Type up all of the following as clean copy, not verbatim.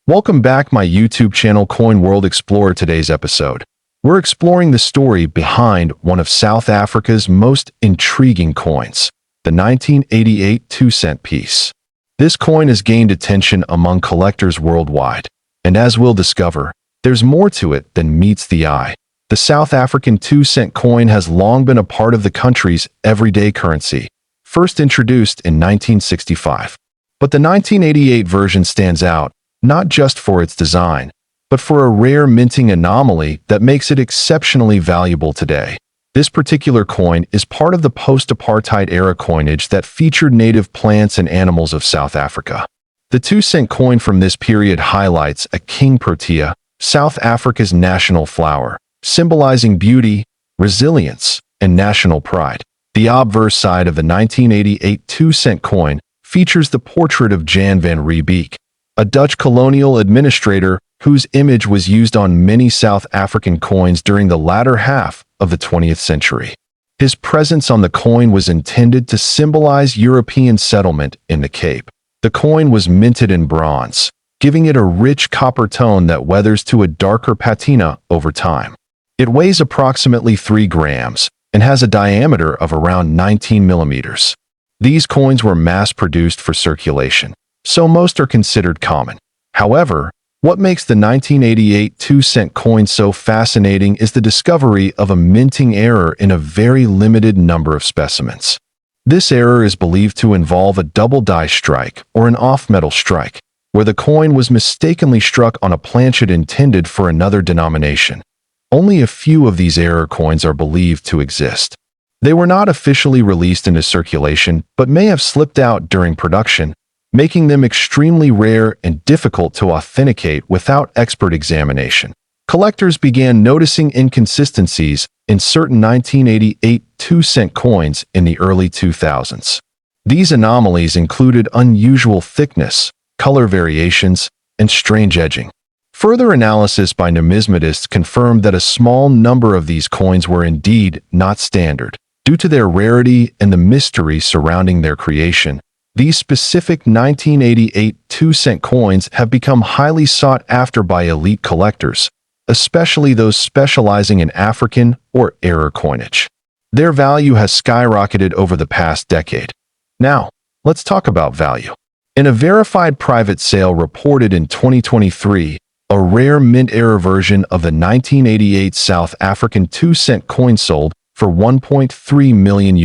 Welcome back my YouTube channel Coin World Explorer. Today's episode, we're exploring the story behind one of South Africa's most intriguing coins, the 1988 2-cent piece. This coin has gained attention among collectors worldwide, and as we'll discover, there's more to it than meets the eye. The South African 2-cent coin has long been a part of the country's everyday currency, first introduced in 1965. But the 1988 version stands out, not just for its design, but for a rare minting anomaly that makes it exceptionally valuable today. This particular coin is part of the post-apartheid era coinage that featured native plants and animals of South Africa. The 2-cent coin from this period highlights a king protea, South Africa's national flower, symbolizing beauty, resilience, and national pride. The obverse side of the 1988 2-cent coin features the portrait of Jan van Riebeeck, a Dutch colonial administrator whose image was used on many South African coins during the latter half of the 20th century. His presence on the coin was intended to symbolize European settlement in the Cape. The coin was minted in bronze, giving it a rich copper tone that weathers to a darker patina over time. It weighs approximately 3 grams and has a diameter of around 19 millimeters. These coins were mass-produced for circulation, so most are considered common. However, what makes the 1988 2-cent coin so fascinating is the discovery of a minting error in a very limited number of specimens. This error is believed to involve a double die strike or an off-metal strike, where the coin was mistakenly struck on a planchet intended for another denomination. Only a few of these error coins are believed to exist. They were not officially released into circulation, but may have slipped out during production, making them extremely rare and difficult to authenticate without expert examination. Collectors began noticing inconsistencies in certain 1988 2-cent coins in the early 2000s. These anomalies included unusual thickness, color variations, and strange edging. Further analysis by numismatists confirmed that a small number of these coins were indeed not standard. Due to their rarity and the mystery surrounding their creation, these specific 1988 2-cent coins have become highly sought after by elite collectors, especially those specializing in African or error coinage. Their value has skyrocketed over the past decade. Now, let's talk about value. In a verified private sale reported in 2023, a rare mint error version of the 1988 South African 2-cent coin sold for $1.3 million.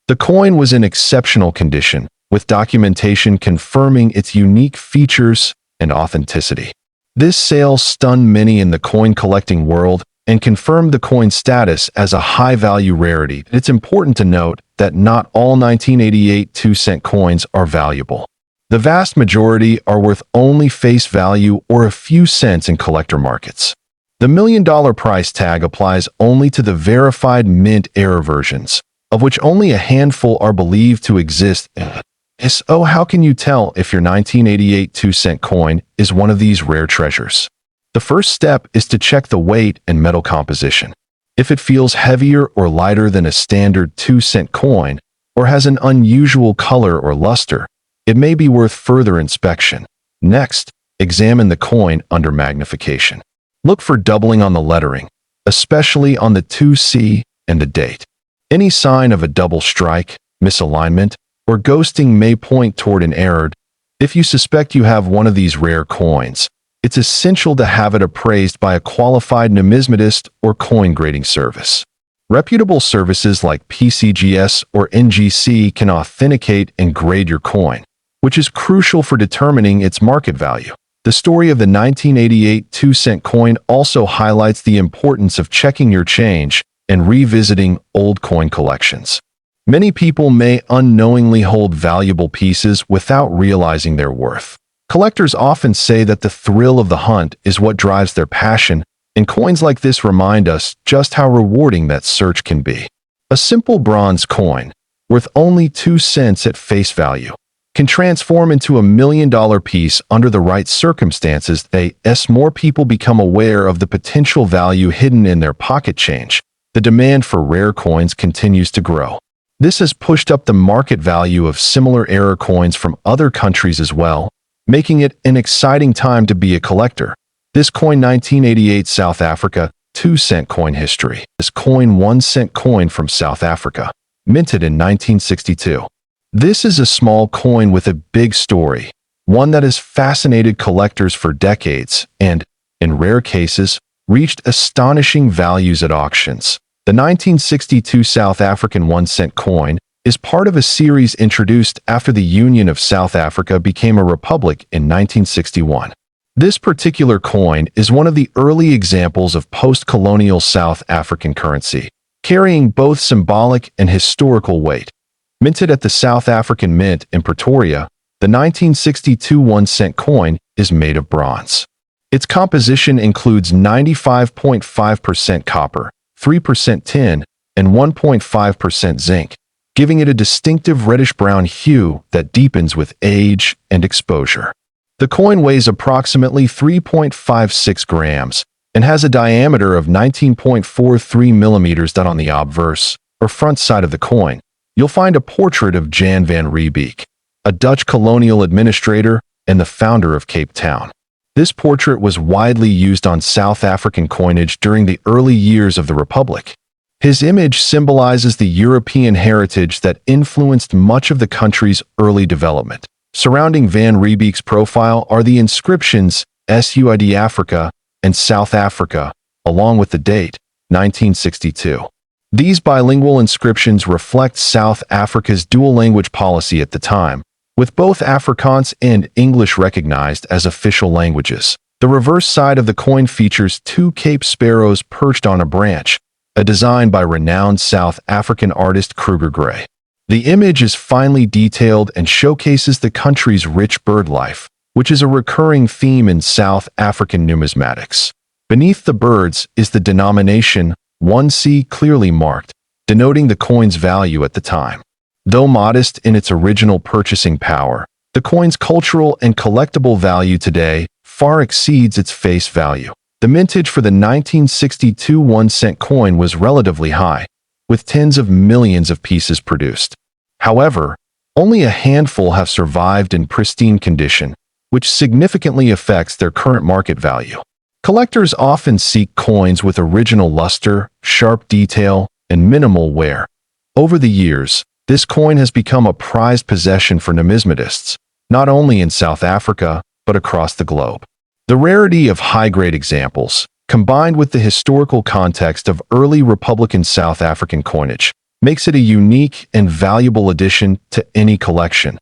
The coin was in exceptional condition, with documentation confirming its unique features and authenticity. This sale stunned many in the coin collecting world and confirmed the coin's status as a high-value rarity. It's important to note that not all 1988 2-cent coins are valuable. The vast majority are worth only face value or a few cents in collector markets. The $1 million price tag applies only to the verified mint error versions, of which only a handful are believed to exist. So how can you tell if your 1988 2-cent coin is one of these rare treasures? The first step is to check the weight and metal composition. If it feels heavier or lighter than a standard 2-cent coin, or has an unusual color or luster, it may be worth further inspection. Next, examine the coin under magnification. Look for doubling on the lettering, especially on the 2C and the date. Any sign of a double strike, misalignment, or ghosting may point toward an error. If you suspect you have one of these rare coins, it's essential to have it appraised by a qualified numismatist or coin grading service. Reputable services like PCGS or NGC can authenticate and grade your coin, which is crucial for determining its market value. The story of the 1988 2-cent coin also highlights the importance of checking your change and revisiting old coin collections. Many people may unknowingly hold valuable pieces without realizing their worth. Collectors often say that the thrill of the hunt is what drives their passion, and coins like this remind us just how rewarding that search can be. A simple bronze coin, worth only 2 cents at face value, can transform into a $1 million piece under the right circumstances. As more people become aware of the potential value hidden in their pocket change, the demand for rare coins continues to grow. This has pushed up the market value of similar error coins from other countries as well, making it an exciting time to be a collector. This coin 1988 South Africa 2-cent coin history. This coin 1-cent coin from South Africa, minted in 1962. This is a small coin with a big story, one that has fascinated collectors for decades and, in rare cases, reached astonishing values at auctions. The 1962 South African 1-cent coin is part of a series introduced after the Union of South Africa became a republic in 1961. This particular coin is one of the early examples of post-colonial South African currency, carrying both symbolic and historical weight. Minted at the South African Mint in Pretoria, the 1962 1-cent coin is made of bronze. Its composition includes 95.5% copper, 3% tin, and 1.5% zinc, giving it a distinctive reddish-brown hue that deepens with age and exposure. The coin weighs approximately 3.56 grams and has a diameter of 19.43 millimeters. On the obverse, or front side of the coin, you'll find a portrait of Jan van Riebeeck, a Dutch colonial administrator and the founder of Cape Town. This portrait was widely used on South African coinage during the early years of the Republic. His image symbolizes the European heritage that influenced much of the country's early development. Surrounding Van Riebeeck's profile are the inscriptions SUID Africa and South Africa, along with the date, 1962. These bilingual inscriptions reflect South Africa's dual-language policy at the time, with both Afrikaans and English recognized as official languages. The reverse side of the coin features two Cape sparrows perched on a branch, a design by renowned South African artist Krugerrand. The image is finely detailed and showcases the country's rich bird life, which is a recurring theme in South African numismatics. Beneath the birds is the denomination 1C clearly marked, denoting the coin's value at the time. Though modest in its original purchasing power, the coin's cultural and collectible value today far exceeds its face value. The mintage for the 1962 1-cent coin was relatively high, with tens of millions of pieces produced. However, only a handful have survived in pristine condition, which significantly affects their current market value. Collectors often seek coins with original luster, sharp detail, and minimal wear. Over the years, this coin has become a prized possession for numismatists, not only in South Africa, but across the globe. The rarity of high-grade examples, combined with the historical context of early Republican South African coinage, makes it a unique and valuable addition to any collection.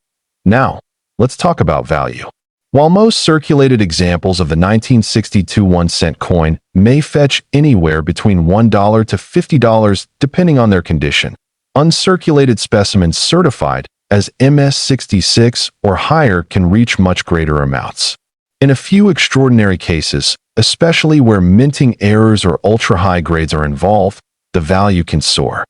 Now, let's talk about value. While most circulated examples of the 1962 1-cent coin may fetch anywhere between $1 to $50 depending on their condition, uncirculated specimens certified as MS66 or higher can reach much greater amounts. In a few extraordinary cases, especially where minting errors or ultra-high grades are involved, the value can soar.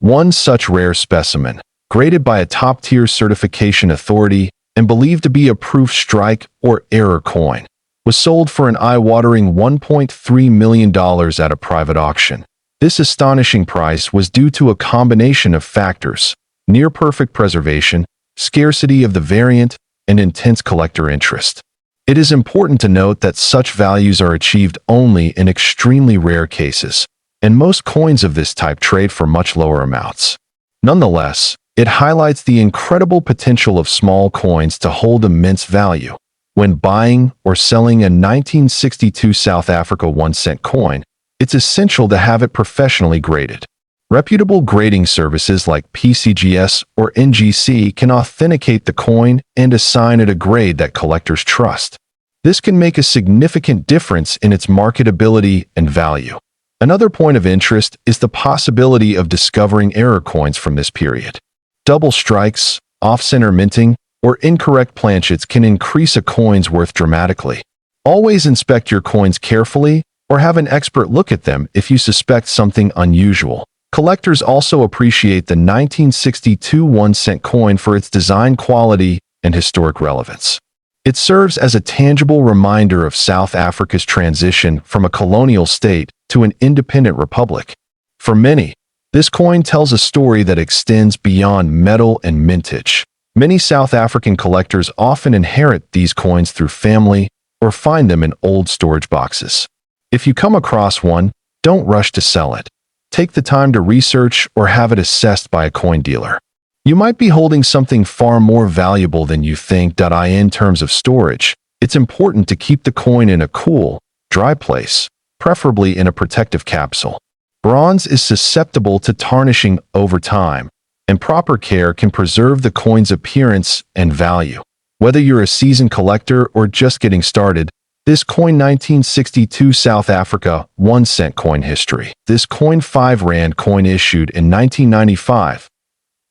One such rare specimen, graded by a top-tier certification authority and believed to be a proof strike or error coin, was sold for an eye-watering $1.3 million at a private auction. This astonishing price was due to a combination of factors: near-perfect preservation, scarcity of the variant, and intense collector interest. It is important to note that such values are achieved only in extremely rare cases, and most coins of this type trade for much lower amounts. Nonetheless, it highlights the incredible potential of small coins to hold immense value. When buying or selling a 1962 South Africa 1-cent coin, it's essential to have it professionally graded. Reputable grading services like PCGS or NGC can authenticate the coin and assign it a grade that collectors trust. This can make a significant difference in its marketability and value. Another point of interest is the possibility of discovering error coins from this period. Double strikes, off-center minting, or incorrect planchets can increase a coin's worth dramatically. Always inspect your coins carefully or have an expert look at them if you suspect something unusual. Collectors also appreciate the 1962 1-cent coin for its design quality and historic relevance. It serves as a tangible reminder of South Africa's transition from a colonial state to an independent republic. For many, this coin tells a story that extends beyond metal and mintage. Many South African collectors often inherit these coins through family or find them in old storage boxes. If you come across one, don't rush to sell it. Take the time to research or have it assessed by a coin dealer. You might be holding something far more valuable than you think. In terms of storage, it's important to keep the coin in a cool, dry place, preferably in a protective capsule. Bronze is susceptible to tarnishing over time, and proper care can preserve the coin's appearance and value. Whether you're a seasoned collector or just getting started, this coin 1962 South Africa 1 cent coin history. This coin 5 Rand coin issued in 1995.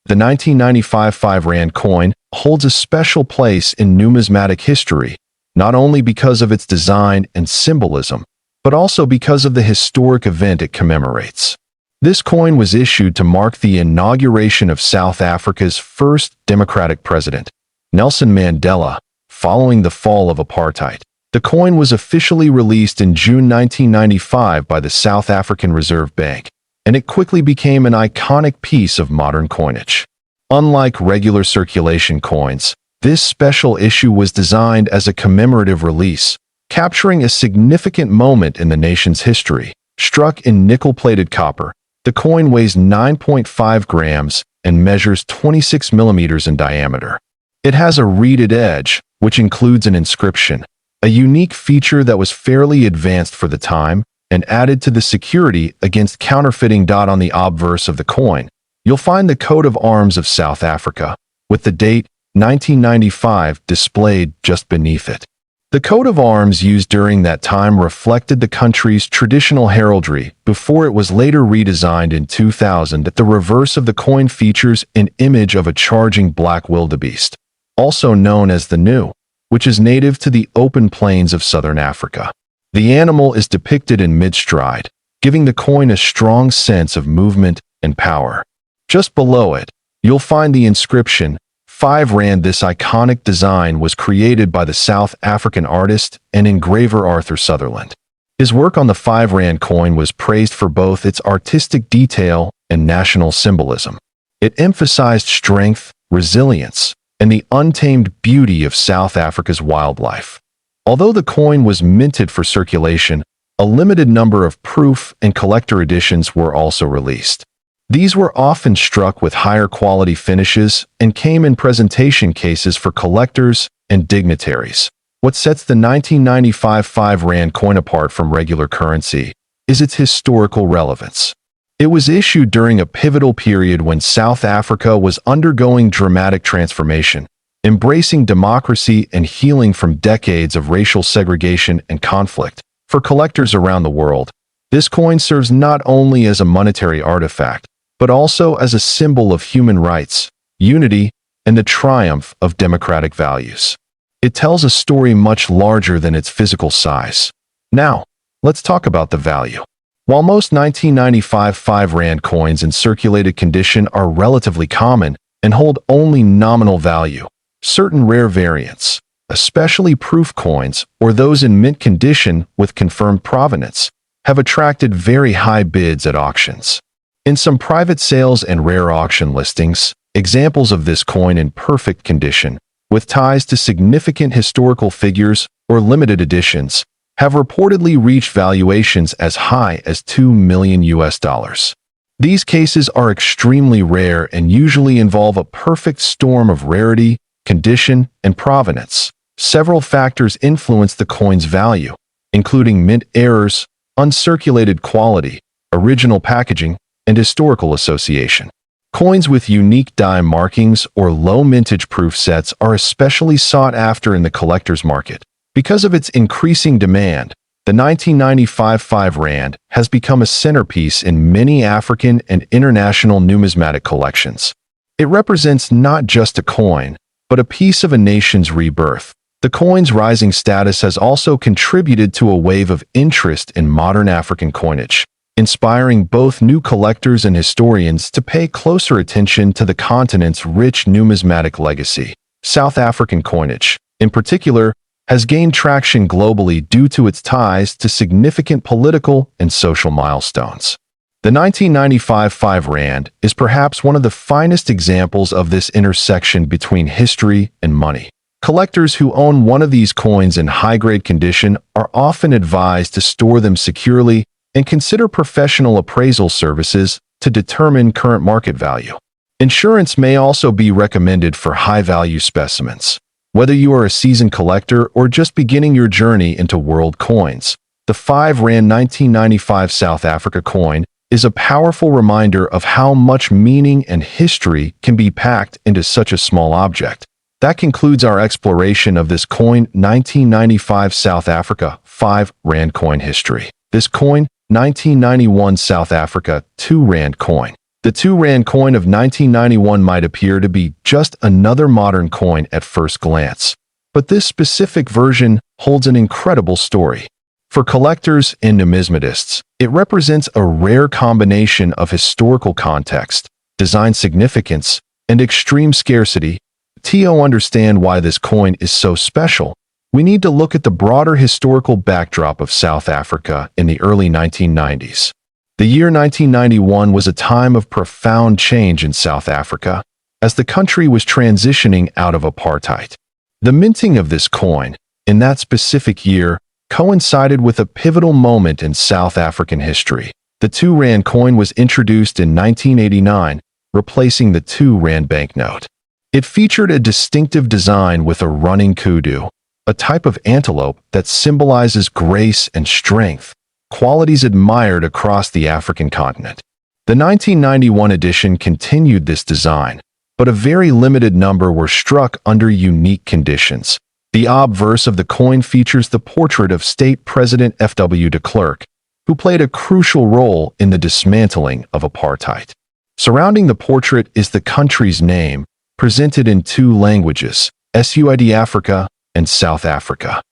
The 1995 5 Rand coin holds a special place in numismatic history, not only because of its design and symbolism, but also because of the historic event it commemorates. This coin was issued to mark the inauguration of South Africa's first democratic president, Nelson Mandela, following the fall of apartheid. The coin was officially released in June 1995 by the South African Reserve Bank, and it quickly became an iconic piece of modern coinage. Unlike regular circulation coins, this special issue was designed as a commemorative release, capturing a significant moment in the nation's history. Struck in nickel-plated copper, the coin weighs 9.5 grams and measures 26 millimeters in diameter. It has a reeded edge, which includes an inscription, a unique feature that was fairly advanced for the time and added to the security against counterfeiting. On the obverse of the coin, you'll find the coat of arms of South Africa, with the date 1995 displayed just beneath it. The coat of arms used during that time reflected the country's traditional heraldry before it was later redesigned in 2000. At the reverse of the coin features an image of a charging black wildebeest, also known as the gnu, which is native to the open plains of southern Africa. The animal is depicted in mid-stride, giving the coin a strong sense of movement and power. Just below it, you'll find the inscription, 5 Rand. This iconic design was created by the South African artist and engraver Arthur Sutherland. His work on the 5 Rand coin was praised for both its artistic detail and national symbolism. It emphasized strength, resilience, and the untamed beauty of South Africa's wildlife. Although the coin was minted for circulation, a limited number of proof and collector editions were also released. These were often struck with higher quality finishes and came in presentation cases for collectors and dignitaries. What sets the 1995 5 Rand coin apart from regular currency is its historical relevance. It was issued during a pivotal period when South Africa was undergoing dramatic transformation, embracing democracy and healing from decades of racial segregation and conflict. For collectors around the world, this coin serves not only as a monetary artifact, but also as a symbol of human rights, unity, and the triumph of democratic values. It tells a story much larger than its physical size. Now, let's talk about the value. While most 1995 5 Rand coins in circulated condition are relatively common and hold only nominal value, certain rare variants, especially proof coins or those in mint condition with confirmed provenance, have attracted very high bids at auctions. In some private sales and rare auction listings, examples of this coin in perfect condition, with ties to significant historical figures or limited editions, have reportedly reached valuations as high as $2 million. These cases are extremely rare and usually involve a perfect storm of rarity, condition, and provenance. Several factors influence the coin's value, including mint errors, uncirculated quality, original packaging, and historical association. Coins with unique die markings or low mintage proof sets are especially sought after in the collector's market. Because of its increasing demand, the 1995 5 Rand has become a centerpiece in many African and international numismatic collections. It represents not just a coin, but a piece of a nation's rebirth. The coin's rising status has also contributed to a wave of interest in modern African coinage, inspiring both new collectors and historians to pay closer attention to the continent's rich numismatic legacy. South African coinage, in particular, has gained traction globally due to its ties to significant political and social milestones. The 1995 5 Rand is perhaps one of the finest examples of this intersection between history and money. Collectors who own one of these coins in high-grade condition are often advised to store them securely and consider professional appraisal services to determine current market value. Insurance may also be recommended for high-value specimens. Whether you are a seasoned collector or just beginning your journey into world coins, the 5 Rand 1995 South Africa coin is a powerful reminder of how much meaning and history can be packed into such a small object. That concludes our exploration of this coin 1995 South Africa 5 Rand coin history. This coin, 1991 South Africa 2 Rand coin. The 2 Rand coin of 1991 might appear to be just another modern coin at first glance, but this specific version holds an incredible story. For collectors and numismatists, it represents a rare combination of historical context, design significance, and extreme scarcity. To understand why this coin is so special, we need to look at the broader historical backdrop of South Africa in the early 1990s. The year 1991 was a time of profound change in South Africa, as the country was transitioning out of apartheid. The minting of this coin, in that specific year, coincided with a pivotal moment in South African history. The 2 Rand coin was introduced in 1989, replacing the 2 Rand banknote. It featured a distinctive design with a running kudu, a type of antelope that symbolizes grace and strength, qualities admired across the African continent. The 1991 edition continued this design, but a very limited number were struck under unique conditions. The obverse of the coin features the portrait of State President F.W. de Klerk, who played a crucial role in the dismantling of apartheid. Surrounding the portrait is the country's name, presented in 2 languages, SUID Africa and South Africa.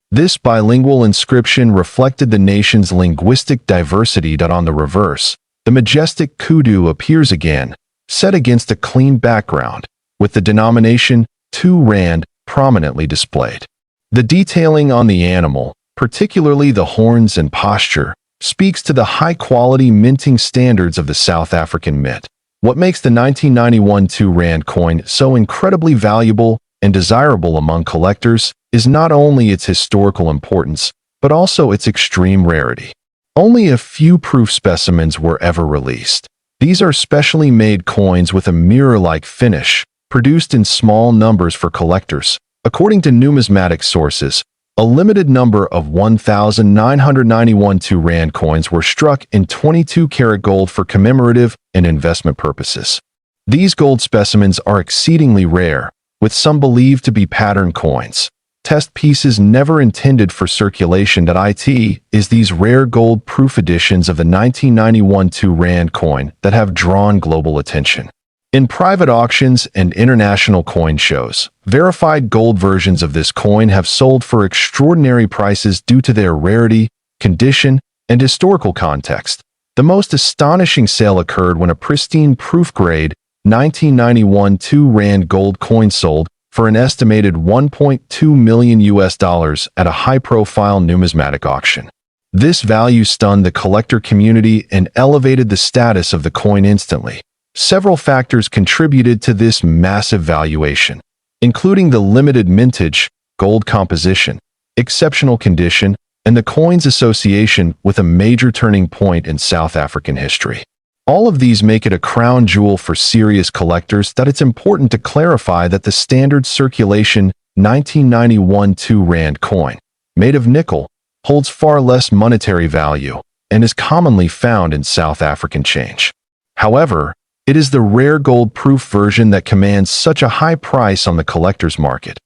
This bilingual inscription reflected the nation's linguistic diversity. On the reverse, the majestic kudu appears again, set against a clean background, with the denomination 2 Rand prominently displayed. The detailing on the animal, particularly the horns and posture, speaks to the high-quality minting standards of the South African mint. What makes the 1991 2 Rand coin so incredibly valuable and desirable among collectors is not only its historical importance, but also its extreme rarity. Only a few proof specimens were ever released. These are specially made coins with a mirror-like finish, produced in small numbers for collectors. According to numismatic sources, a limited number of 1,991 2 Rand coins were struck in 22-karat gold for commemorative and investment purposes. These gold specimens are exceedingly rare, with some believed to be pattern coins. Test pieces never intended for circulation. It is these rare gold proof editions of the 1991 2 Rand coin that have drawn global attention. In private auctions and international coin shows, verified gold versions of this coin have sold for extraordinary prices due to their rarity, condition, and historical context. The most astonishing sale occurred when a pristine proof-grade 1991 2 Rand gold coin sold for an estimated $1.2 million at a high-profile numismatic auction. This value stunned the collector community and elevated the status of the coin instantly. Several factors contributed to this massive valuation, including the limited mintage, gold composition, exceptional condition, and the coin's association with a major turning point in South African history. All of these make it a crown jewel for serious collectors. It's important to clarify that the standard circulation 1991 2 Rand coin, made of nickel, holds far less monetary value and is commonly found in South African change. However, it is the rare gold-proof version that commands such a high price on the collector's market.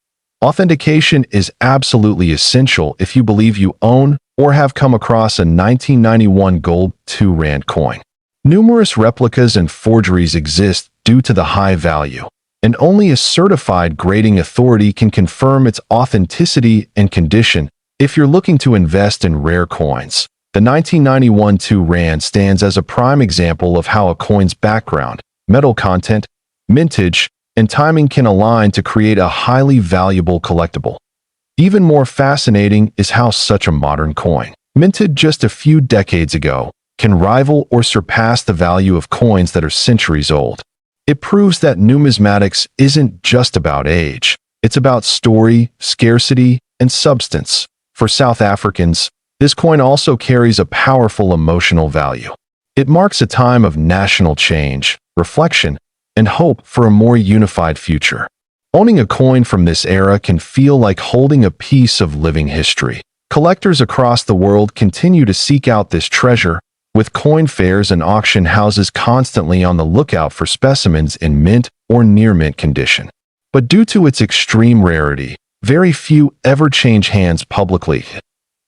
Authentication is absolutely essential if you believe you own or have come across a 1991 gold 2 Rand coin. Numerous replicas and forgeries exist due to the high value, and only a certified grading authority can confirm its authenticity and condition. If you're looking to invest in rare coins, the 1991 2 Rand stands as a prime example of how a coin's background, metal content, mintage, and timing can align to create a highly valuable collectible. Even more fascinating is how such a modern coin, minted just a few decades ago, can rival or surpass the value of coins that are centuries old. It proves that numismatics isn't just about age. It's about story, scarcity, and substance. For South Africans, this coin also carries a powerful emotional value. It marks a time of national change, reflection, and hope for a more unified future. Owning a coin from this era can feel like holding a piece of living history. Collectors across the world continue to seek out this treasure, with coin fairs and auction houses constantly on the lookout for specimens in mint or near-mint condition. But due to its extreme rarity, very few ever change hands publicly.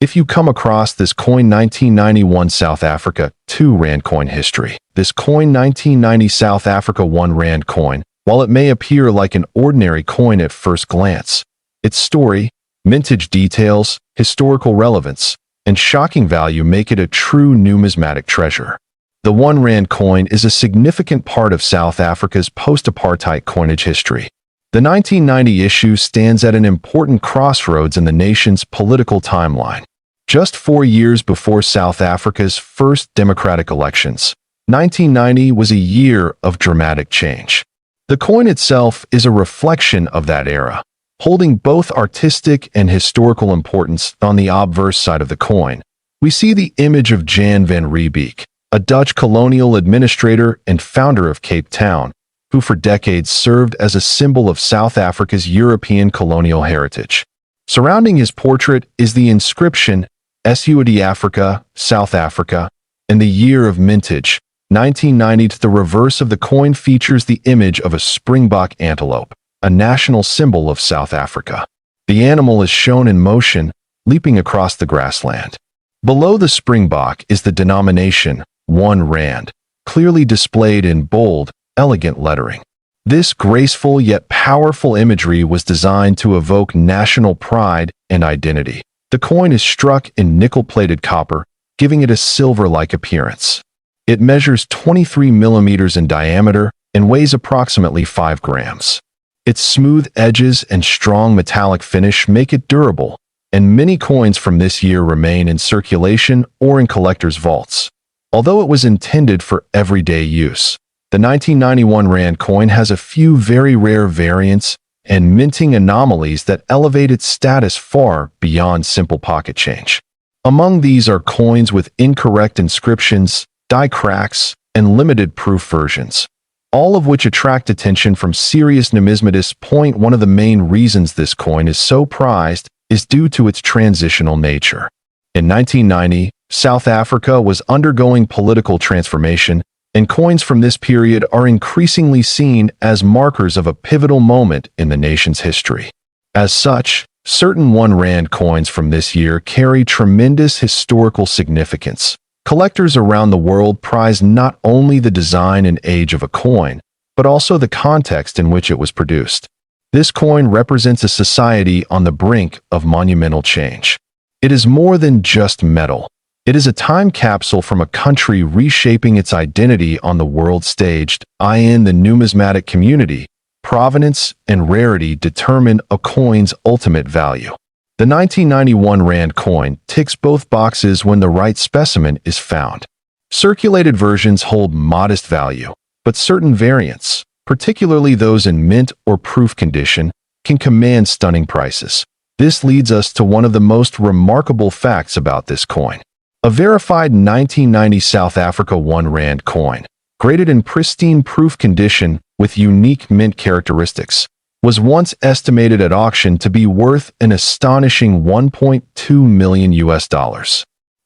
If you come across this coin 1991 South Africa 2 Rand coin history, this coin 1990 South Africa 1 Rand coin, while it may appear like an ordinary coin at first glance, its story, mintage details, historical relevance, and shocking value make it a true numismatic treasure. The 1 Rand coin is a significant part of South Africa's post-apartheid coinage history. The 1990 issue stands at an important crossroads in the nation's political timeline. Just 4 years before South Africa's first democratic elections, 1990 was a year of dramatic change. The coin itself is a reflection of that era, holding both artistic and historical importance. On the obverse side of the coin, we see the image of Jan van Riebeeck, a Dutch colonial administrator and founder of Cape Town, who for decades served as a symbol of South Africa's European colonial heritage. Surrounding his portrait is the inscription, SUAD Africa, South Africa, and the year of mintage, 1990. To the reverse of the coin features the image of a springbok antelope, a national symbol of South Africa. The animal is shown in motion, leaping across the grassland. Below the springbok is the denomination, 1 Rand, clearly displayed in bold, elegant lettering. This graceful yet powerful imagery was designed to evoke national pride and identity. The coin is struck in nickel-plated copper, giving it a silver-like appearance. It measures 23 millimeters in diameter and weighs approximately 5 grams. Its smooth edges and strong metallic finish make it durable, and many coins from this year remain in circulation or in collectors' vaults. Although it was intended for everyday use, the 1991 Rand coin has a few very rare variants and minting anomalies that elevate its status far beyond simple pocket change. Among these are coins with incorrect inscriptions, die cracks, and limited proof versions, all of which attract attention from serious numismatists. One of the main reasons this coin is so prized is due to its transitional nature. In 1990, South Africa was undergoing political transformation, and coins from this period are increasingly seen as markers of a pivotal moment in the nation's history. As such, certain 1 Rand coins from this year carry tremendous historical significance. Collectors around the world prize not only the design and age of a coin, but also the context in which it was produced. This coin represents a society on the brink of monumental change. It is more than just metal. It is a time capsule from a country reshaping its identity on the world stage. In the numismatic community, provenance and rarity determine a coin's ultimate value. The 1991 Rand coin ticks both boxes when the right specimen is found. Circulated versions hold modest value, but certain variants, particularly those in mint or proof condition, can command stunning prices. This leads us to one of the most remarkable facts about this coin. A verified 1990 South Africa 1 Rand coin, graded in pristine proof condition with unique mint characteristics, was once estimated at auction to be worth an astonishing $1.2 million.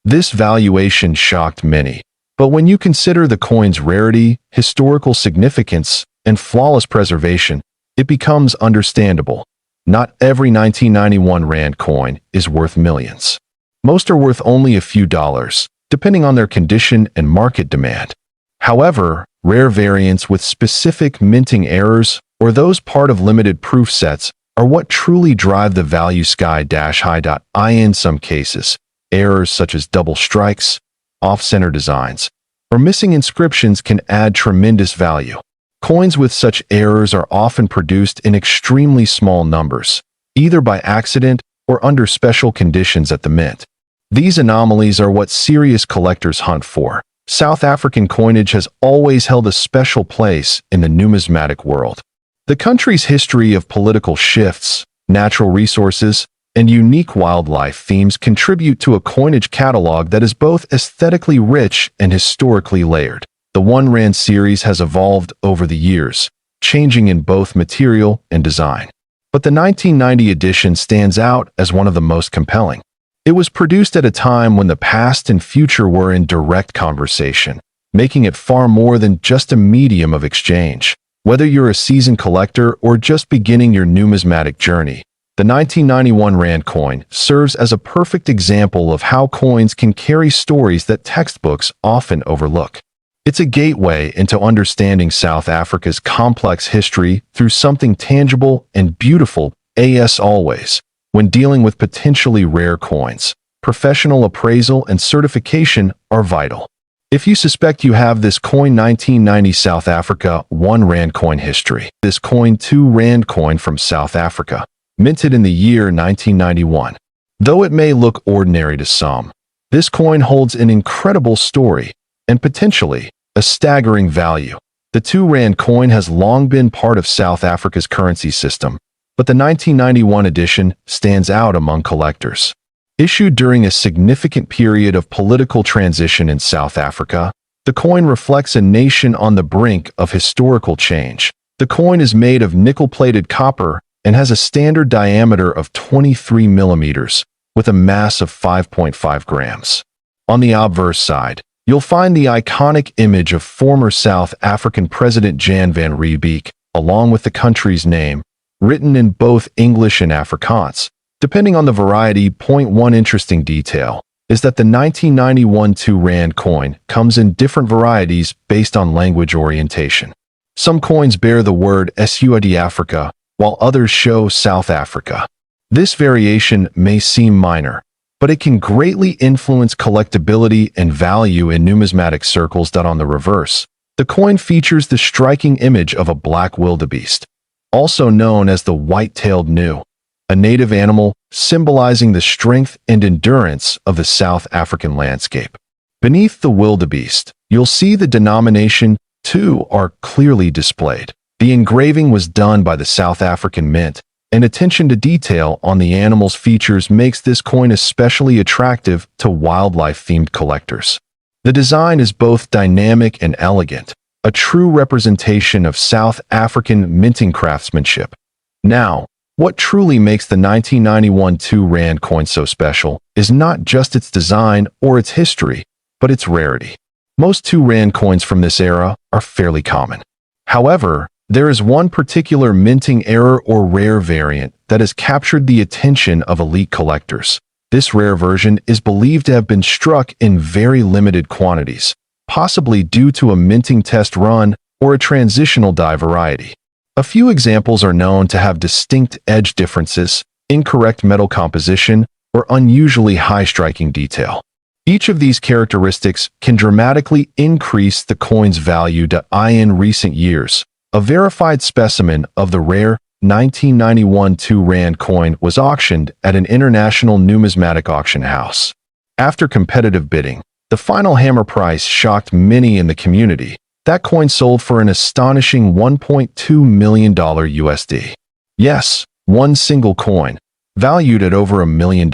This valuation shocked many, but when you consider the coin's rarity, historical significance, and flawless preservation, it becomes understandable. Not every 1991 Rand coin is worth millions. Most are worth only a few dollars, depending on their condition and market demand. However, rare variants with specific minting errors or those part of limited proof sets are what truly drive the value sky-high. In some cases, errors such as double strikes, off-center designs, or missing inscriptions can add tremendous value. Coins with such errors are often produced in extremely small numbers, either by accident or under special conditions at the mint. These anomalies are what serious collectors hunt for, South African coinage has always held a special place in the numismatic world. The country's history of political shifts, natural resources, and unique wildlife themes contribute to a coinage catalog that is both aesthetically rich and historically layered. The 1 Rand series has evolved over the years, changing in both material and design. But the 1990 edition stands out as one of the most compelling. It was produced at a time when the past and future were in direct conversation, making it far more than just a medium of exchange. Whether you're a seasoned collector or just beginning your numismatic journey, the 1991 Rand coin serves as a perfect example of how coins can carry stories that textbooks often overlook. It's a gateway into understanding South Africa's complex history through something tangible and beautiful. As always, when dealing with potentially rare coins, professional appraisal and certification are vital. If you suspect you have this coin 1990 South Africa 1 Rand coin history, this coin 2 Rand coin from South Africa, minted in the year 1991. Though it may look ordinary to some, this coin holds an incredible story and potentially a staggering value. The 2 Rand coin has long been part of South Africa's currency system, but the 1991 edition stands out among collectors. Issued during a significant period of political transition in South Africa, the coin reflects a nation on the brink of historical change. The coin is made of nickel-plated copper and has a standard diameter of 23 millimeters, with a mass of 5.5 grams. On the obverse side, you'll find the iconic image of former South African President Jan van Riebeeck, along with the country's name, written in both English and Afrikaans, depending on the variety. One interesting detail is that the 1991 2 Rand coin comes in different varieties based on language orientation. Some coins bear the word SUID Africa, while others show South Africa. This variation may seem minor, but it can greatly influence collectability and value in numismatic circles. On the reverse, the coin features the striking image of a black wildebeest, also known as the white-tailed gnu, a native animal symbolizing the strength and endurance of the South African landscape. Beneath the wildebeest, you'll see the denomination 2 are clearly displayed. The engraving was done by the South African Mint, and attention to detail on the animal's features makes this coin especially attractive to wildlife-themed collectors. The design is both dynamic and elegant, a true representation of South African minting craftsmanship. Now, what truly makes the 1991 2 Rand coin so special is not just its design or its history, but its rarity. Most 2 Rand coins from this era are fairly common. However, there is one particular minting error or rare variant that has captured the attention of elite collectors. This rare version is believed to have been struck in very limited quantities, possibly due to a minting test run or a transitional die variety. A few examples are known to have distinct edge differences, incorrect metal composition, or unusually high striking detail. Each of these characteristics can dramatically increase the coin's value. In recent years, a verified specimen of the rare 1991 2 Rand coin was auctioned at an international numismatic auction house. After competitive bidding, the final hammer price shocked many in the community. That coin sold for an astonishing $1.2 million USD. Yes, one single coin, valued at over $1 million.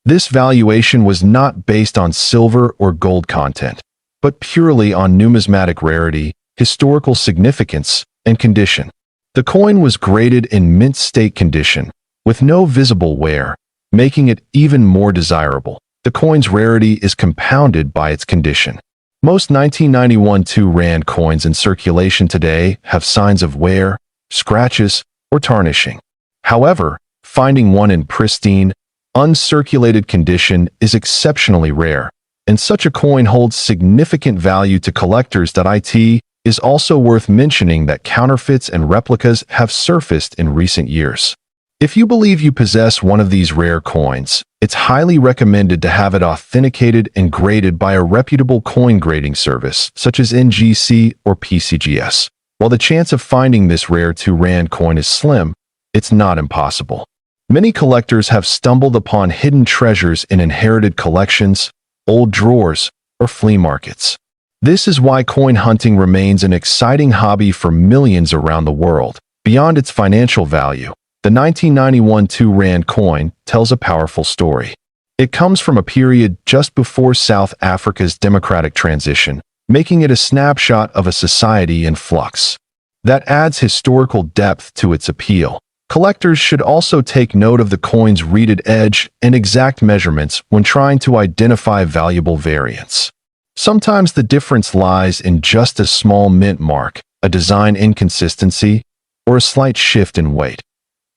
This valuation was not based on silver or gold content, but purely on numismatic rarity, historical significance, and condition. The coin was graded in mint state condition, with no visible wear, making it even more desirable. The coin's rarity is compounded by its condition. Most 1991 2 Rand coins in circulation today have signs of wear, scratches, or tarnishing. However, finding one in pristine, uncirculated condition is exceptionally rare, and such a coin holds significant value to collectors. It is also worth mentioning that counterfeits and replicas have surfaced in recent years. If you believe you possess one of these rare coins, it's highly recommended to have it authenticated and graded by a reputable coin grading service such as NGC or PCGS. While the chance of finding this rare 2 Rand coin is slim, it's not impossible. Many collectors have stumbled upon hidden treasures in inherited collections, old drawers, or flea markets. This is why coin hunting remains an exciting hobby for millions around the world. Beyond its financial value, the 1991 2 Rand coin tells a powerful story. It comes from a period just before South Africa's democratic transition, making it a snapshot of a society in flux. That adds historical depth to its appeal. Collectors should also take note of the coin's reeded edge and exact measurements when trying to identify valuable variants. Sometimes the difference lies in just a small mint mark, a design inconsistency, or a slight shift in weight.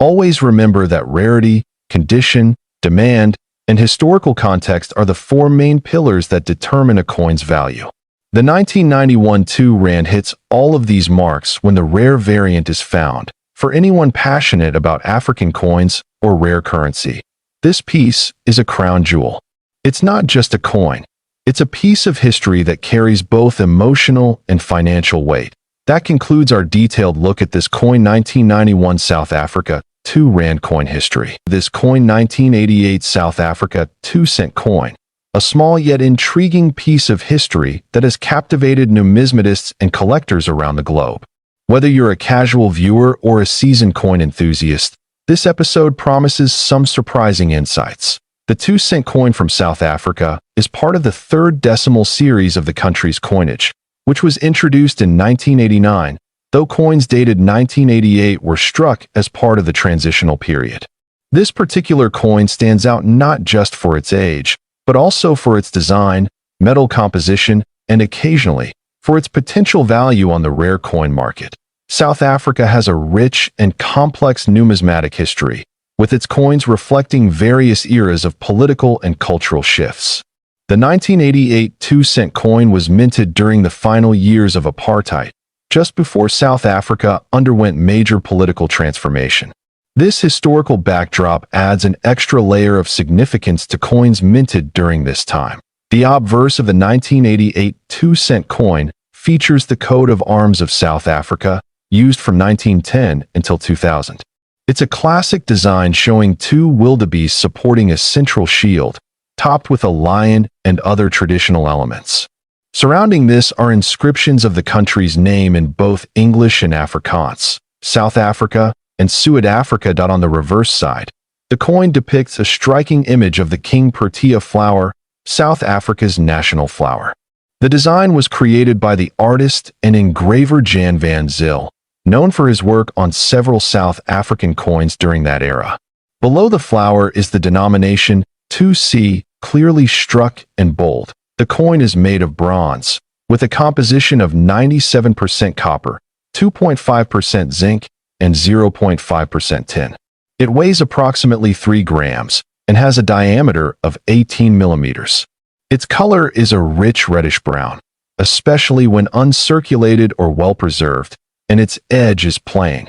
Always remember that rarity, condition, demand, and historical context are the four main pillars that determine a coin's value. The 1991 2 Rand hits all of these marks when the rare variant is found. For anyone passionate about African coins or rare currency, this piece is a crown jewel. It's not just a coin. It's a piece of history that carries both emotional and financial weight. That concludes our detailed look at this coin 1991 South Africa 2 Rand coin history. This coin 1988 South Africa 2-cent coin, a small yet intriguing piece of history that has captivated numismatists and collectors around the globe. Whether you're a casual viewer or a seasoned coin enthusiast, this episode promises some surprising insights. The 2-cent coin from South Africa is part of the third decimal series of the country's coinage, which was introduced in 1989, though coins dated 1988 were struck as part of the transitional period. This particular coin stands out not just for its age, but also for its design, metal composition, and occasionally, for its potential value on the rare coin market. South Africa has a rich and complex numismatic history, with its coins reflecting various eras of political and cultural shifts. The 1988 2-cent coin was minted during the final years of apartheid, just before South Africa underwent major political transformation. This historical backdrop adds an extra layer of significance to coins minted during this time. The obverse of the 1988 2-cent coin features the coat of arms of South Africa, used from 1910 until 2000. It's a classic design showing two wildebeests supporting a central shield, topped with a lion and other traditional elements. Surrounding this are inscriptions of the country's name in both English and Afrikaans, South Africa and Suid-Africa. On the reverse side, the coin depicts a striking image of the King Protea flower, South Africa's national flower. The design was created by the artist and engraver Jan van Zyl, known for his work on several South African coins during that era. Below the flower is the denomination 2C, clearly struck and bold. The coin is made of bronze, with a composition of 97% copper, 2.5% zinc, and 0.5% tin. It weighs approximately 3 grams and has a diameter of 18 millimeters. Its color is a rich reddish-brown, especially when uncirculated or well-preserved, and its edge is plain.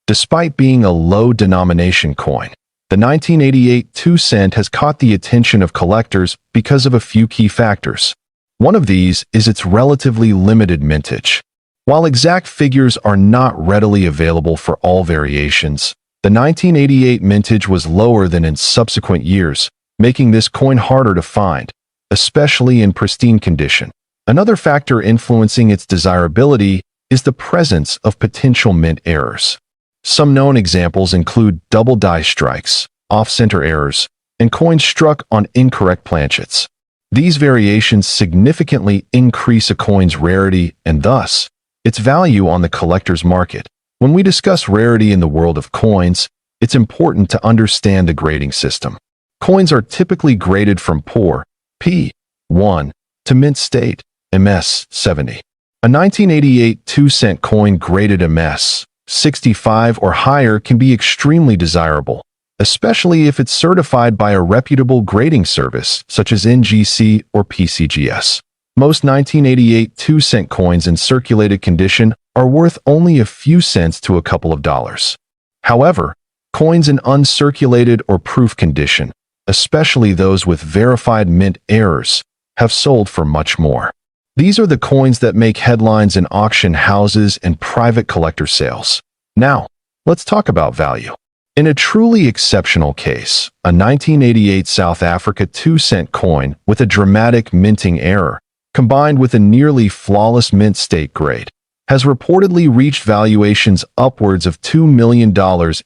Despite being a low-denomination coin, the 1988 2-cent has caught the attention of collectors because of a few key factors. One of these is its relatively limited mintage. While exact figures are not readily available for all variations, the 1988 mintage was lower than in subsequent years, making this coin harder to find, especially in pristine condition. Another factor influencing its desirability is the presence of potential mint errors. Some known examples include double die strikes, off-center errors, and coins struck on incorrect planchets. These variations significantly increase a coin's rarity and thus, its value on the collector's market. When we discuss rarity in the world of coins, it's important to understand the grading system. Coins are typically graded from poor, P1, to mint state, MS 70. A 1988 2-cent coin graded MS 65 or higher can be extremely desirable, especially if it's certified by a reputable grading service such as NGC or PCGS. Most 1988 2-cent coins in circulated condition are worth only a few cents to a couple of dollars. However, coins in uncirculated or proof condition, especially those with verified mint errors, have sold for much more. These are the coins that make headlines in auction houses and private collector sales. Now, let's talk about value. In a truly exceptional case, a 1988 South Africa 2-cent coin with a dramatic minting error combined with a nearly flawless mint state grade, has reportedly reached valuations upwards of $2 million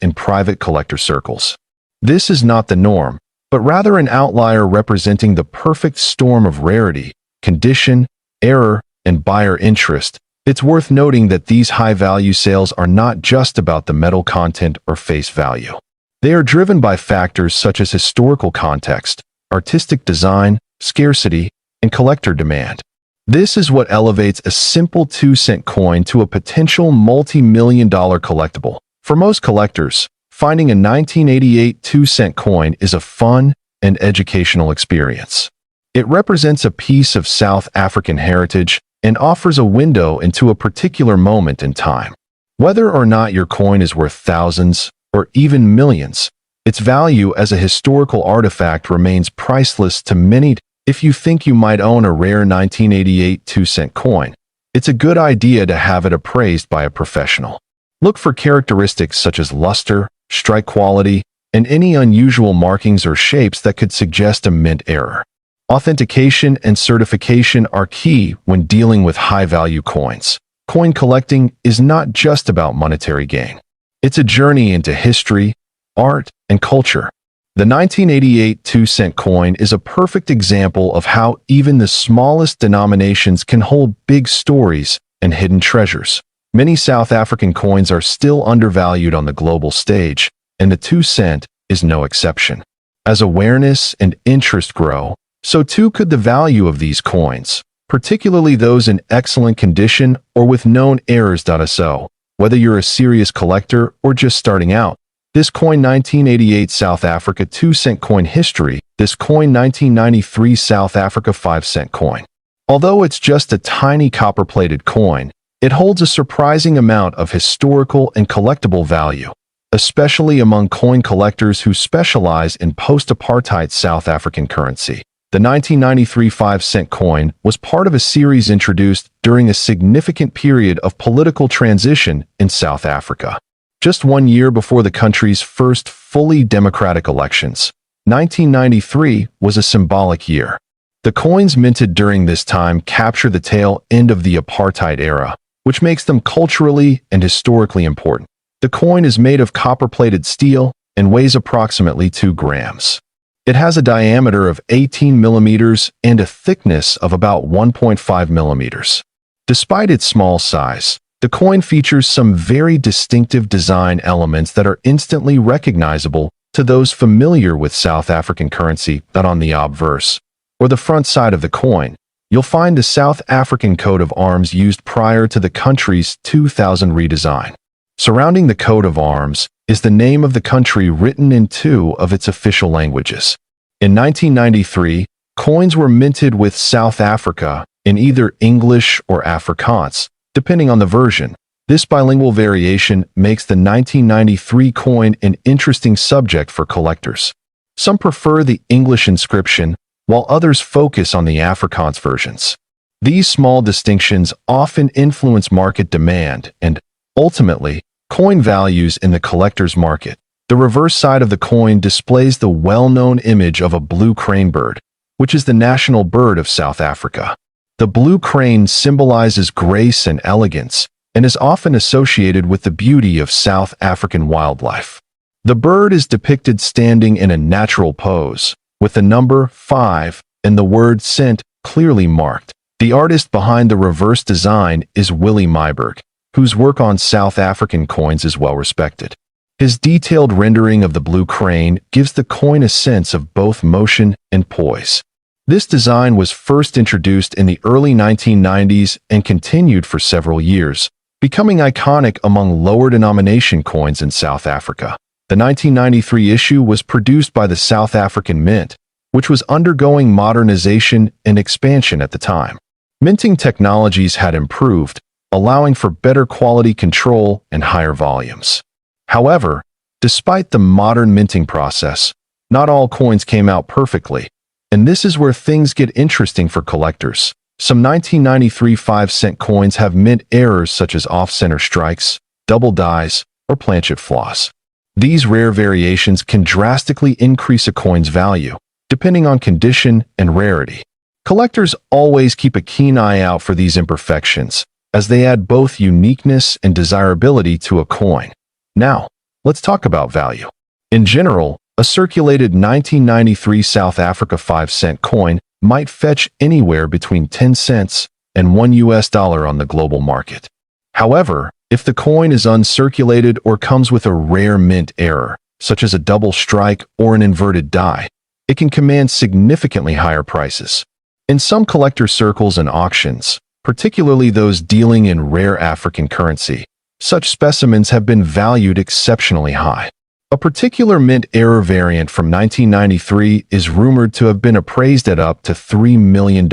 in private collector circles. This is not the norm, but rather an outlier representing the perfect storm of rarity, condition, error, and buyer interest. It's worth noting that these high-value sales are not just about the metal content or face value. They are driven by factors such as historical context, artistic design, scarcity, and collector demand. This is what elevates a simple 2-cent coin to a potential multi-million-dollar collectible. For most collectors, finding a 1988 2-cent coin is a fun and educational experience. It represents a piece of South African heritage and offers a window into a particular moment in time. Whether or not your coin is worth thousands or even millions, its value as a historical artifact remains priceless to many. If you think you might own a rare 1988 2-cent coin, it's a good idea to have it appraised by a professional. Look for characteristics such as luster, strike quality, and any unusual markings or shapes that could suggest a mint error. Authentication and certification are key when dealing with high-value coins. Coin collecting is not just about monetary gain. It's a journey into history, art, and culture. The 1988 2-cent coin is a perfect example of how even the smallest denominations can hold big stories and hidden treasures. Many South African coins are still undervalued on the global stage, and the 2-cent is no exception. As awareness and interest grow, so too could the value of these coins, particularly those in excellent condition or with known errors. So, whether you're a serious collector or just starting out, this coin 1988 South Africa 2-cent coin history, this coin 1993 South Africa 5-cent coin. Although it's just a tiny copper-plated coin, it holds a surprising amount of historical and collectible value, especially among coin collectors who specialize in post-apartheid South African currency. The 1993 5-cent coin was part of a series introduced during a significant period of political transition in South Africa. Just 1 year before the country's first fully democratic elections, 1993 was a symbolic year. The coins minted during this time capture the tail end of the apartheid era, which makes them culturally and historically important. The coin is made of copper-plated steel and weighs approximately 2 grams. It has a diameter of 18 millimeters and a thickness of about 1.5 millimeters. Despite its small size, the coin features some very distinctive design elements that are instantly recognizable to those familiar with South African currency. That on the obverse, or the front side of the coin, you'll find the South African coat of arms used prior to the country's 2000 redesign. Surrounding the coat of arms is the name of the country written in 2 of its official languages. In 1993, coins were minted with South Africa in either English or Afrikaans, depending on the version. This bilingual variation makes the 1993 coin an interesting subject for collectors. Some prefer the English inscription, while others focus on the Afrikaans versions. These small distinctions often influence market demand and, ultimately, coin values in the collector's market. The reverse side of the coin displays the well-known image of a blue crane bird, which is the national bird of South Africa. The blue crane symbolizes grace and elegance and is often associated with the beauty of South African wildlife. The bird is depicted standing in a natural pose, with the number 5 and the word cent clearly marked. The artist behind the reverse design is Willie Myburgh, whose work on South African coins is well respected. His detailed rendering of the blue crane gives the coin a sense of both motion and poise. This design was first introduced in the early 1990s and continued for several years, becoming iconic among lower denomination coins in South Africa. The 1993 issue was produced by the South African Mint, which was undergoing modernization and expansion at the time. Minting technologies had improved, allowing for better quality control and higher volumes. However, despite the modern minting process, not all coins came out perfectly, and this is where things get interesting for collectors. Some 1993 5-cent coins have mint errors such as off-center strikes, double dies, or planchet flaws. These rare variations can drastically increase a coin's value, depending on condition and rarity. Collectors always keep a keen eye out for these imperfections, as they add both uniqueness and desirability to a coin. Now, let's talk about value. In general, a circulated 1993 South Africa 5-cent coin might fetch anywhere between 10 cents and $1 on the global market. However, if the coin is uncirculated or comes with a rare mint error, such as a double strike or an inverted die, it can command significantly higher prices. In some collector circles and auctions, particularly those dealing in rare African currency, such specimens have been valued exceptionally high. A particular mint error variant from 1993 is rumored to have been appraised at up to $3 million.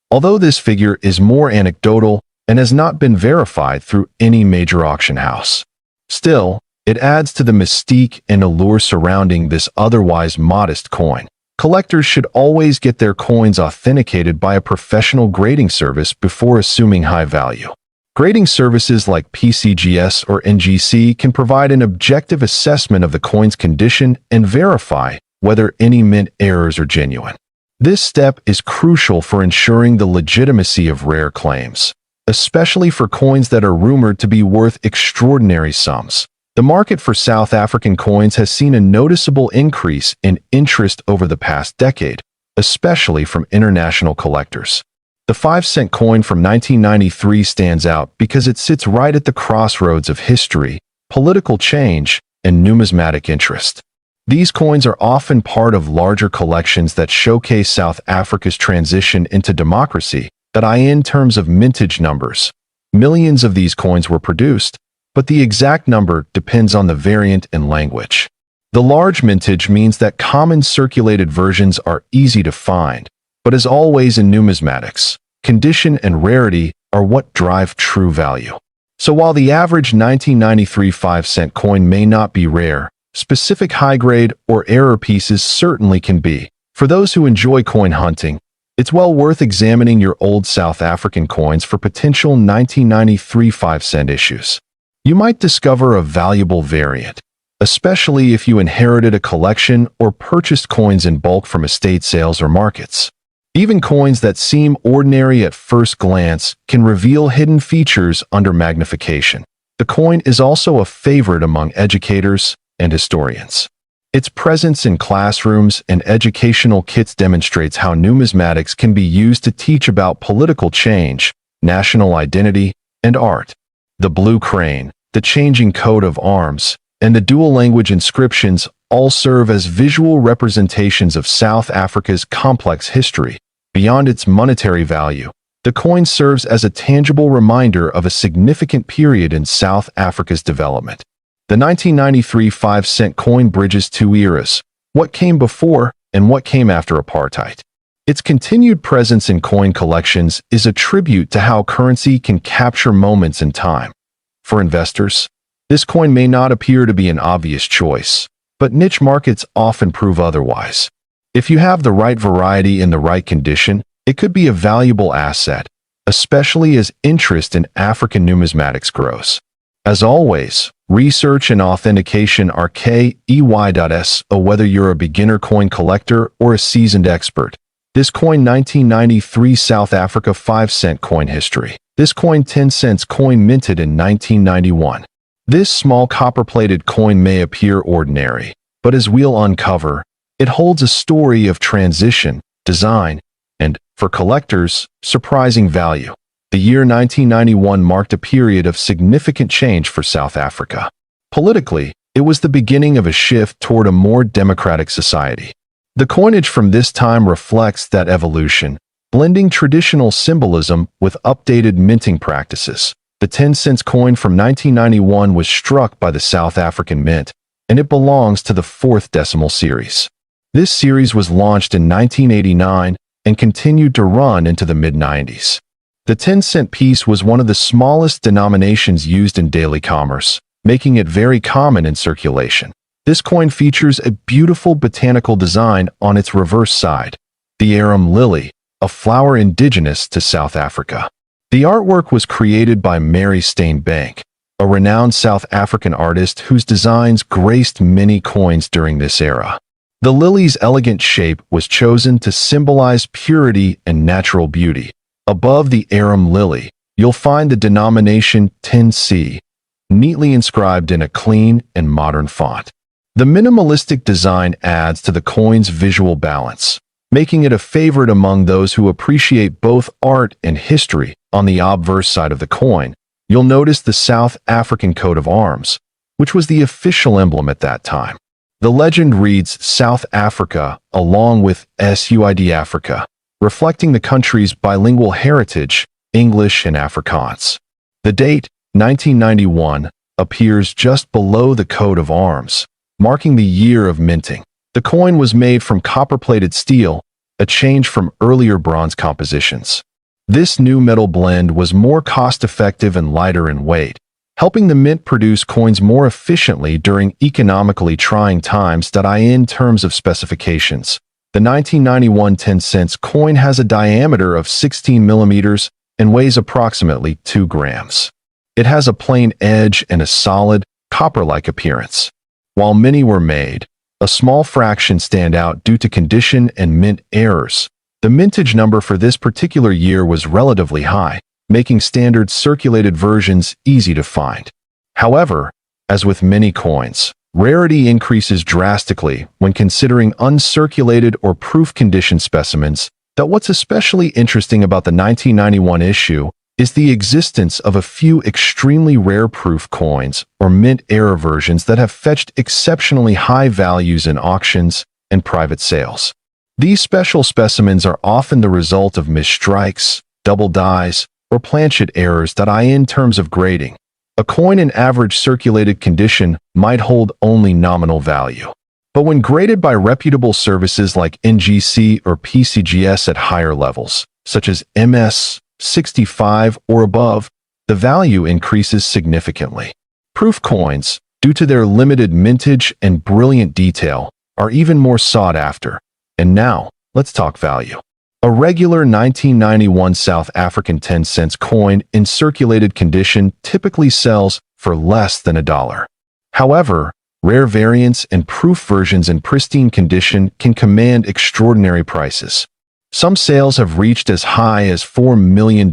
Although this figure is more anecdotal and has not been verified through any major auction house. Still, it adds to the mystique and allure surrounding this otherwise modest coin. Collectors should always get their coins authenticated by a professional grading service before assuming high value. Grading services like PCGS or NGC can provide an objective assessment of the coin's condition and verify whether any mint errors are genuine. This step is crucial for ensuring the legitimacy of rare claims, especially for coins that are rumored to be worth extraordinary sums. The market for South African coins has seen a noticeable increase in interest over the past decade, especially from international collectors. The 5-cent coin from 1993 stands out because it sits right at the crossroads of history, political change, and numismatic interest. These coins are often part of larger collections that showcase South Africa's transition into democracy, that in terms of mintage numbers. Millions of these coins were produced, but the exact number depends on the variant and language. The large mintage means that common circulated versions are easy to find, but as always in numismatics, condition and rarity are what drive true value. So while the average 1993 5-cent coin may not be rare, specific high-grade or error pieces certainly can be. For those who enjoy coin hunting, it's well worth examining your old South African coins for potential 1993 5-cent issues. You might discover a valuable variant, especially if you inherited a collection or purchased coins in bulk from estate sales or markets. Even coins that seem ordinary at first glance can reveal hidden features under magnification. The coin is also a favorite among educators and historians. Its presence in classrooms and educational kits demonstrates how numismatics can be used to teach about political change, national identity, and art. The blue crane, the changing coat of arms, and the dual-language inscriptions all serve as visual representations of South Africa's complex history. Beyond its monetary value, the coin serves as a tangible reminder of a significant period in South Africa's development. The 1993 5-cent coin bridges two eras, what came before and what came after apartheid. Its continued presence in coin collections is a tribute to how currency can capture moments in time. For investors, this coin may not appear to be an obvious choice, but niche markets often prove otherwise. If you have the right variety in the right condition, it could be a valuable asset, especially as interest in African numismatics grows. As always, research and authentication are key. Whether you're a beginner coin collector or a seasoned expert. This coin 1993 South Africa 5-cent coin history. This coin 10 cents coin minted in 1991. This small copper-plated coin may appear ordinary, but as we'll uncover, it holds a story of transition, design, and, for collectors, surprising value. The year 1991 marked a period of significant change for South Africa. Politically, it was the beginning of a shift toward a more democratic society. The coinage from this time reflects that evolution, blending traditional symbolism with updated minting practices. The 10 cents coin from 1991 was struck by the South African Mint, and it belongs to the 4th decimal series. This series was launched in 1989 and continued to run into the mid-90s. The 10-cent piece was one of the smallest denominations used in daily commerce, making it very common in circulation. This coin features a beautiful botanical design on its reverse side, the arum lily, a flower indigenous to South Africa. The artwork was created by Mary Steenbank, a renowned South African artist whose designs graced many coins during this era. The lily's elegant shape was chosen to symbolize purity and natural beauty. Above the arum lily, you'll find the denomination 10C, neatly inscribed in a clean and modern font. The minimalistic design adds to the coin's visual balance, making it a favorite among those who appreciate both art and history. On the obverse side of the coin, you'll notice the South African coat of arms, which was the official emblem at that time. The legend reads South Africa along with SUID Africa, reflecting the country's bilingual heritage, English and Afrikaans. The date, 1991, appears just below the coat of arms, marking the year of minting. The coin was made from copper-plated steel, a change from earlier bronze compositions. This new metal blend was more cost-effective and lighter in weight, helping the mint produce coins more efficiently during economically trying times. In terms of specifications, the 1991 10-cent coin has a diameter of 16 millimeters and weighs approximately 2 grams. It has a plain edge and a solid, copper-like appearance. While many were made, a small fraction stand out due to condition and mint errors. The mintage number for this particular year was relatively high, making standard circulated versions easy to find. However, as with many coins, rarity increases drastically when considering uncirculated or proof condition specimens. What's especially interesting about the 1991 issue is the existence of a few extremely rare proof coins or mint error versions that have fetched exceptionally high values in auctions and private sales. These special specimens are often the result of misstrikes, double dies, or planchet errors. In terms of grading, a coin in average circulated condition might hold only nominal value. But when graded by reputable services like NGC or PCGS at higher levels, such as MS 65 or above, the value increases significantly. Proof coins, due to their limited mintage and brilliant detail, are even more sought after. And now, let's talk value. A regular 1991 South African 10-cent coin in circulated condition typically sells for less than $1. However, rare variants and proof versions in pristine condition can command extraordinary prices. Some sales have reached as high as $4 million,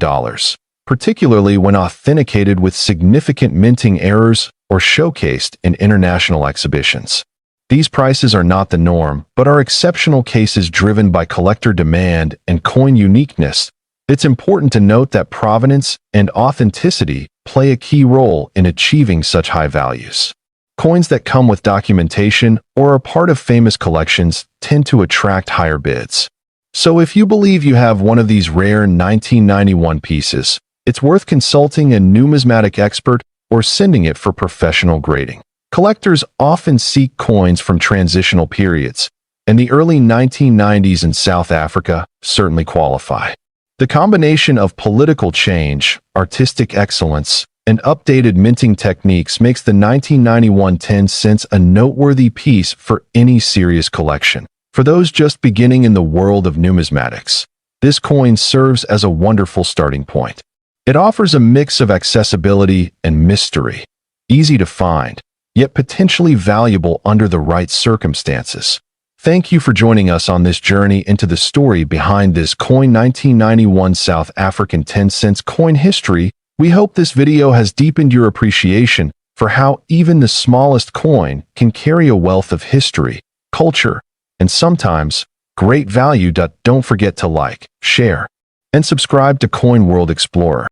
particularly when authenticated with significant minting errors or showcased in international exhibitions. These prices are not the norm, but are exceptional cases driven by collector demand and coin uniqueness. It's important to note that provenance and authenticity play a key role in achieving such high values. Coins that come with documentation or are part of famous collections tend to attract higher bids. So if you believe you have one of these rare 1991 pieces, it's worth consulting a numismatic expert or sending it for professional grading. Collectors often seek coins from transitional periods, and the early 1990s in South Africa certainly qualify. The combination of political change, artistic excellence, and updated minting techniques makes the 1991 10-cent a noteworthy piece for any serious collection. For those just beginning in the world of numismatics, this coin serves as a wonderful starting point. It offers a mix of accessibility and mystery, easy to find, yet potentially valuable under the right circumstances. Thank you for joining us on this journey into the story behind this coin. 1991 South African 10-cent coin history. We hope this video has deepened your appreciation for how even the smallest coin can carry a wealth of history, culture, and sometimes great value. Don't forget to like, share, and subscribe to Coin World Explorer.